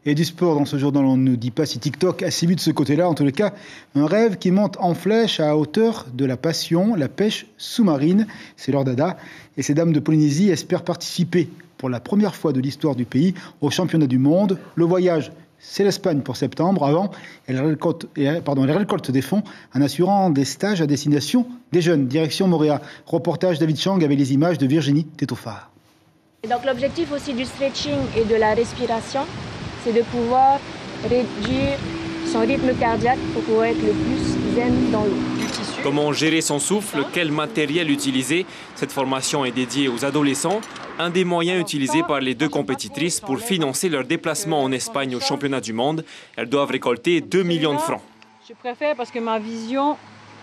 Et du sport dans ce journal, on ne dit pas si TikTok a sévi de ce côté-là. En tous les cas, un rêve qui monte en flèche à hauteur de la passion, la pêche sous-marine. C'est leur dada. Et ces dames de Polynésie espèrent participer pour la première fois de l'histoire du pays au championnat du monde. Le voyage, c'est l'Espagne pour septembre. Avant, elles récoltent des fonds en assurant des stages à destination des jeunes. Direction Moorea. Reportage David Chang avec les images de Virginie Tétofar. Et donc l'objectif aussi du stretching et de la respiration, c'est de pouvoir réduire son rythme cardiaque pour pouvoir être le plus zen dans l'eau. Comment gérer son souffle, quel matériel utiliser? Cette formation est dédiée aux adolescents, un des moyens utilisés par les deux compétitrices pour financer leur déplacement en Espagne au championnat du monde. Elles doivent récolter 2 millions de francs. Je préfère parce que ma vision,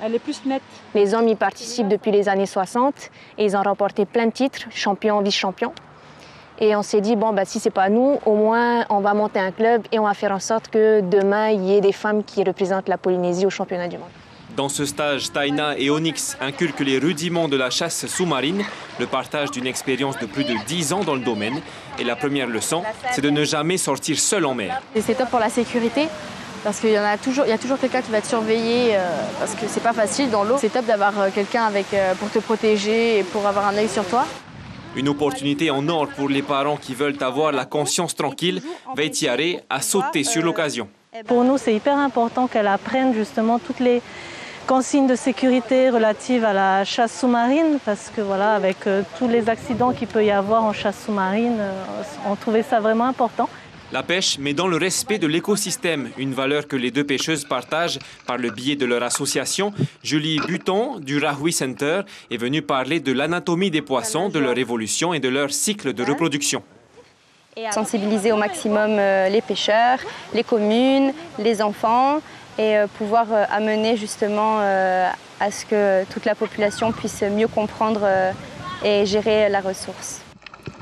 elle est plus nette. Les hommes y participent depuis les années 60 et ils ont remporté plein de titres, champion, vice-champion. Et on s'est dit, si c'est pas nous, au moins on va monter un club et on va faire en sorte que demain, il y ait des femmes qui représentent la Polynésie au championnat du monde. Dans ce stage, Taina et Onyx inculquent les rudiments de la chasse sous-marine, le partage d'une expérience de plus de 10 ans dans le domaine. Et la première leçon, c'est de ne jamais sortir seul en mer. Et c'est top pour la sécurité, parce qu'il y a toujours quelqu'un qui va te surveiller, parce que c'est pas facile dans l'eau. C'est top d'avoir quelqu'un pour te protéger et pour avoir un œil sur toi. Une opportunité en or pour les parents qui veulent avoir la conscience tranquille. Veitiare a sauté sur l'occasion. Pour nous, c'est hyper important qu'elle apprenne justement toutes les consignes de sécurité relatives à la chasse sous-marine, parce que voilà, avec tous les accidents qu'il peut y avoir en chasse sous-marine, on trouvait ça vraiment important. La pêche, mais dans le respect de l'écosystème, une valeur que les deux pêcheuses partagent par le biais de leur association. Julie Buton, du Rahui Center, est venue parler de l'anatomie des poissons, de leur évolution et de leur cycle de reproduction. Sensibiliser au maximum les pêcheurs, les communes, les enfants, et pouvoir amener justement à ce que toute la population puisse mieux comprendre et gérer la ressource.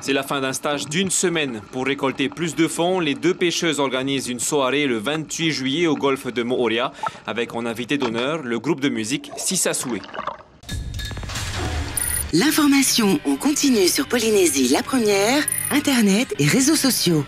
C'est la fin d'un stage d'une semaine. Pour récolter plus de fonds, les deux pêcheuses organisent une soirée le 28 juillet au golfe de Moorea avec en invité d'honneur le groupe de musique Sisasoué. L'information en continu sur Polynésie la première, Internet et réseaux sociaux.